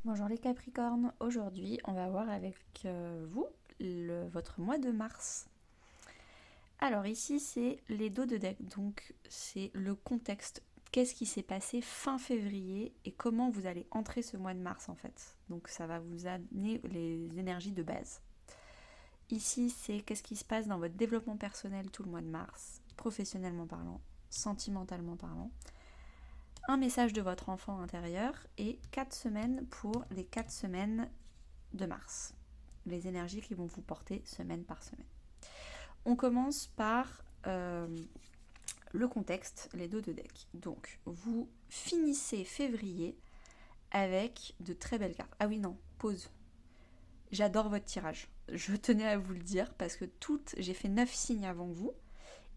Bonjour les Capricornes, aujourd'hui on va voir avec vous votre mois de mars. Alors ici c'est les dos de deck, donc c'est le contexte. Qu'est-ce qui s'est passé fin février et comment vous allez entrer ce mois de mars en fait. Donc ça va vous amener les énergies de base. Ici c'est qu'est-ce qui se passe dans votre développement personnel tout le mois de mars, professionnellement parlant, sentimentalement parlant. Un message de votre enfant intérieur et 4 semaines pour les 4 semaines de Mars. Les énergies qui vont vous porter semaine par semaine. On commence par le contexte, les dos de deck. Donc, vous finissez février avec de très belles cartes. Ah oui, non, pause. J'adore votre tirage. Je tenais à vous le dire parce que j'ai fait 9 signes avant vous.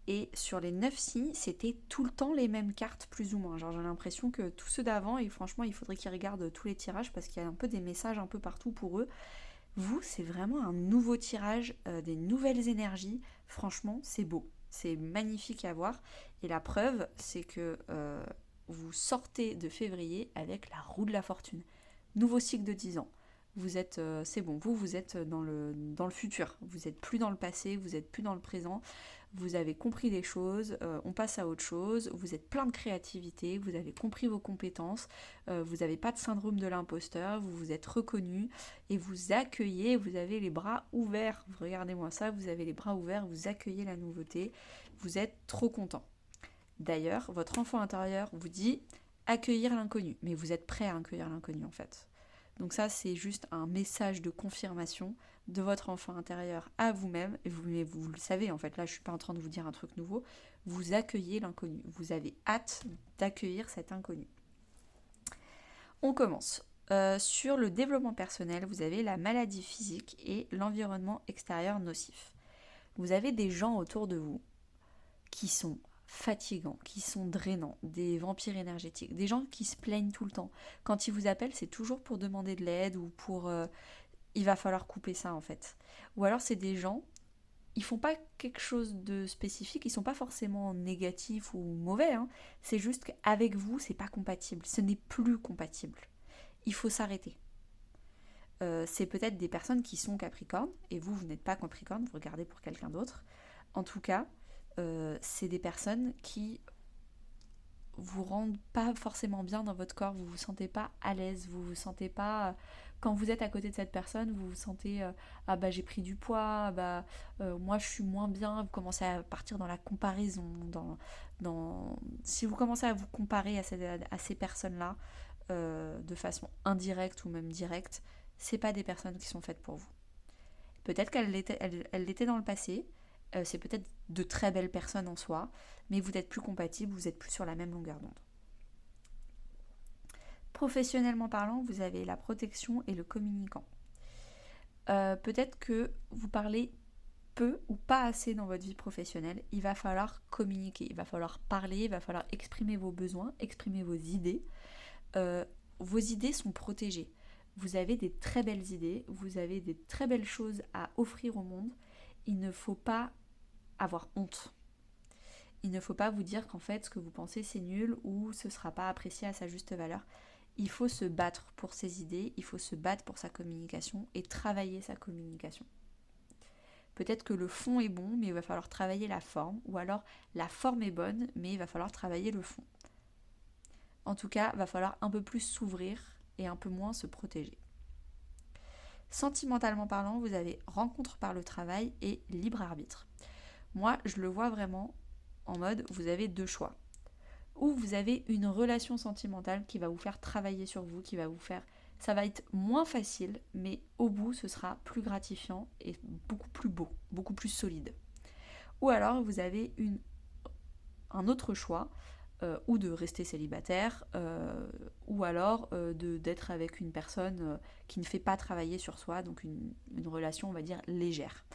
Et sur les 9 signes, c'était tout le temps les mêmes cartes, plus ou moins. Genre, j'ai l'impression que tous ceux d'avant, et franchement, il faudrait qu'ils regardent tous les tirages parce qu'il y a un peu des messages un peu partout pour eux. Vous, c'est vraiment un nouveau tirage, des nouvelles énergies. Franchement, c'est beau. C'est magnifique à voir. Et la preuve, c'est que vous sortez de février avec la roue de la fortune. Nouveau cycle de 10 ans. Vous êtes, c'est bon, vous êtes dans le futur. Vous n'êtes plus dans le passé, vous n'êtes plus dans le présent. Vous avez compris des choses, on passe à autre chose. Vous êtes plein de créativité, vous avez compris vos compétences. Vous n'avez pas de syndrome de l'imposteur, vous vous êtes reconnu et vous accueillez, vous avez les bras ouverts. Regardez-moi ça, vous avez les bras ouverts, vous accueillez la nouveauté, vous êtes trop content. D'ailleurs, votre enfant intérieur vous dit accueillir l'inconnu, mais vous êtes prêt à accueillir l'inconnu en fait. Donc ça, c'est juste un message de confirmation de votre enfant intérieur à vous-même. Mais vous le savez, en fait, là, je ne suis pas en train de vous dire un truc nouveau. Vous accueillez l'inconnu. Vous avez hâte d'accueillir cet inconnu. On commence. Sur le développement personnel, vous avez la maladie physique et l'environnement extérieur nocif. Vous avez des gens autour de vous qui sont fatigants, qui sont drainants, des vampires énergétiques, des gens qui se plaignent tout le temps. Quand ils vous appellent, c'est toujours pour demander de l'aide ou pour il va falloir couper ça en fait. Ou alors c'est des gens, ils font pas quelque chose de spécifique, ils sont pas forcément négatifs ou mauvais, hein. C'est juste qu'avec vous, c'est pas compatible, ce n'est plus compatible. Il faut s'arrêter. C'est peut-être des personnes qui sont Capricorne, et vous, vous n'êtes pas Capricorne, vous regardez pour quelqu'un d'autre. En tout cas, c'est des personnes qui vous rendent pas forcément bien dans votre corps, vous vous sentez pas à l'aise, vous vous sentez pas quand vous êtes à côté de cette personne, vous vous sentez ah bah j'ai pris du poids, moi je suis moins bien, vous commencez à partir dans la comparaison, si vous commencez à vous comparer à ces personnes-là de façon indirecte ou même directe, c'est pas des personnes qui sont faites pour vous. Peut-être qu'elle l'était dans le passé, c'est peut-être de très belles personnes en soi, mais vous n'êtes plus compatibles, vous n'êtes plus sur la même longueur d'onde. Professionnellement parlant, vous avez la protection et le communicant. Peut-être que vous parlez peu ou pas assez dans votre vie professionnelle, il va falloir communiquer, il va falloir parler, il va falloir exprimer vos besoins, exprimer vos idées. Vos idées sont protégées. Vous avez des très belles idées, vous avez des très belles choses à offrir au monde. Il ne faut pas avoir honte. Il ne faut pas vous dire qu'en fait ce que vous pensez c'est nul ou ce ne sera pas apprécié à sa juste valeur. Il faut se battre pour ses idées, il faut se battre pour sa communication et travailler sa communication. Peut-être que le fond est bon, mais il va falloir travailler la forme, ou alors la forme est bonne, mais il va falloir travailler le fond. En tout cas, il va falloir un peu plus s'ouvrir et un peu moins se protéger. Sentimentalement parlant, vous avez rencontre par le travail et libre arbitre. Moi, je le vois vraiment en mode, vous avez deux choix. Ou vous avez une relation sentimentale qui va vous faire travailler sur vous, qui va vous faire... Ça va être moins facile, mais au bout, ce sera plus gratifiant et beaucoup plus beau, beaucoup plus solide. Ou alors, vous avez un autre choix, ou de rester célibataire, ou alors d'être avec une personne qui ne fait pas travailler sur soi, donc une relation, on va dire, légère.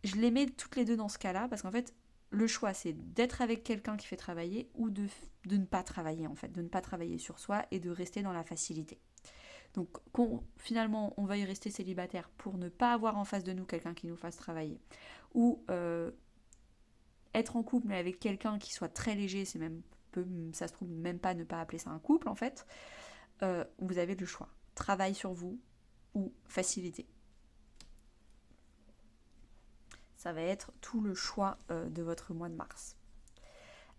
Je les mets toutes les deux dans ce cas-là, parce qu'en fait, le choix, c'est d'être avec quelqu'un qui fait travailler ou de ne pas travailler, en fait, de ne pas travailler sur soi et de rester dans la facilité. Donc, finalement, on veuille rester célibataire pour ne pas avoir en face de nous quelqu'un qui nous fasse travailler, ou être en couple mais avec quelqu'un qui soit très léger, ça se trouve même pas ne pas appeler ça un couple en fait, vous avez le choix. travail sur vous ou facilité. Ça va être tout le choix de votre mois de mars.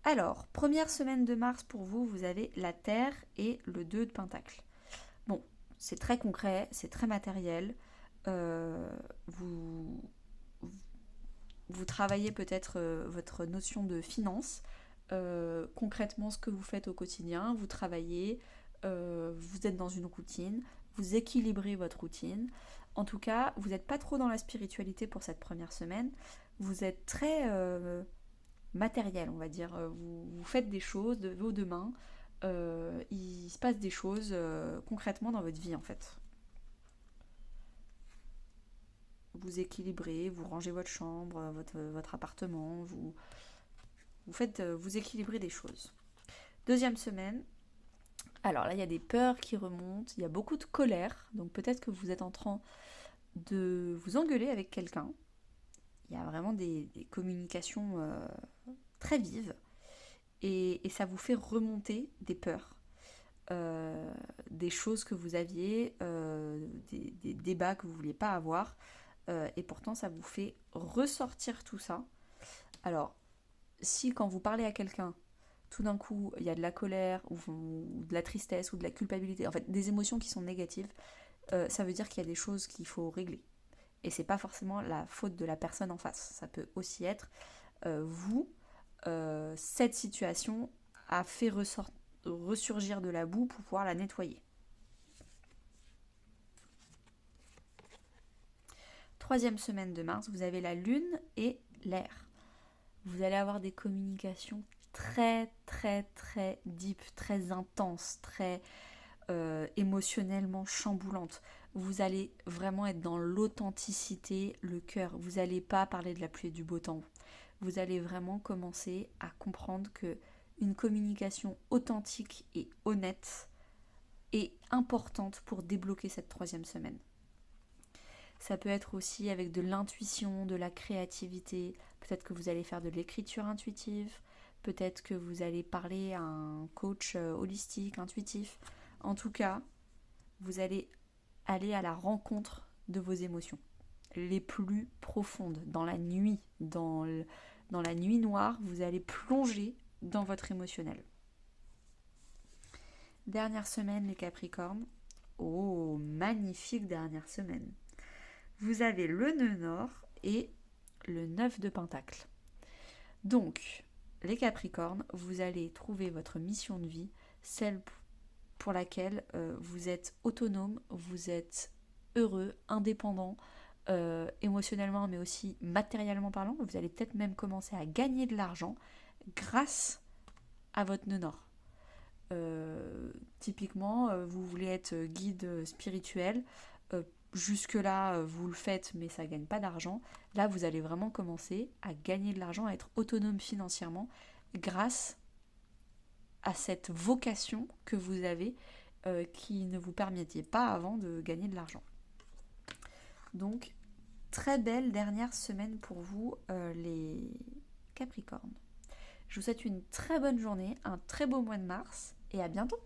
Alors, première semaine de mars pour vous, vous avez la Terre et le 2 de Pentacle. Bon, c'est très concret, c'est très matériel. Vous travaillez peut-être votre notion de finance, concrètement ce que vous faites au quotidien, vous travaillez, vous êtes dans une routine, vous équilibrez votre routine. En tout cas, vous n'êtes pas trop dans la spiritualité pour cette première semaine, vous êtes très matériel, on va dire. Vous faites des choses de vos deux mains, il se passe des choses concrètement dans votre vie en fait. Vous équilibrez, vous rangez votre chambre, votre appartement, vous équilibrez des choses. Deuxième semaine, alors là il y a des peurs qui remontent, il y a beaucoup de colère, donc peut-être que vous êtes en train de vous engueuler avec quelqu'un. Il y a vraiment des communications très vives et ça vous fait remonter des peurs. Des choses que vous aviez, des débats que vous ne vouliez pas avoir, et pourtant ça vous fait ressortir tout ça. Alors, si quand vous parlez à quelqu'un, tout d'un coup il y a de la colère ou de la tristesse ou de la culpabilité, en fait des émotions qui sont négatives, ça veut dire qu'il y a des choses qu'il faut régler. Et c'est pas forcément la faute de la personne en face. Ça peut aussi être cette situation a fait ressurgir de la boue pour pouvoir la nettoyer. Troisième semaine de mars, vous avez la lune et l'air. Vous allez avoir des communications très très très deep, très intenses, très émotionnellement chamboulantes. Vous allez vraiment être dans l'authenticité, le cœur. Vous n'allez pas parler de la pluie et du beau temps. Vous allez vraiment commencer à comprendre que une communication authentique et honnête est importante pour débloquer cette troisième semaine. Ça peut être aussi avec de l'intuition, de la créativité. Peut-être que vous allez faire de l'écriture intuitive. Peut-être que vous allez parler à un coach holistique, intuitif. En tout cas, vous allez aller à la rencontre de vos émotions les plus profondes. Dans la nuit, dans la nuit noire, vous allez plonger dans votre émotionnel. Dernière semaine, les Capricornes. Oh, magnifique dernière semaine. Vous avez le nœud nord et le 9 de Pentacle. Donc, les Capricornes, vous allez trouver votre mission de vie, celle pour laquelle vous êtes autonome, vous êtes heureux, indépendant, émotionnellement mais aussi matériellement parlant. Vous allez peut-être même commencer à gagner de l'argent grâce à votre nœud nord. Typiquement, vous voulez être guide spirituel, jusque-là vous le faites mais ça ne gagne pas d'argent. Là vous allez vraiment commencer à gagner de l'argent, à être autonome financièrement grâce à cette vocation que vous avez qui ne vous permettait pas avant de gagner de l'argent. Donc très belle dernière semaine pour vous les Capricornes. Je vous souhaite une très bonne journée, un très beau mois de mars et à bientôt.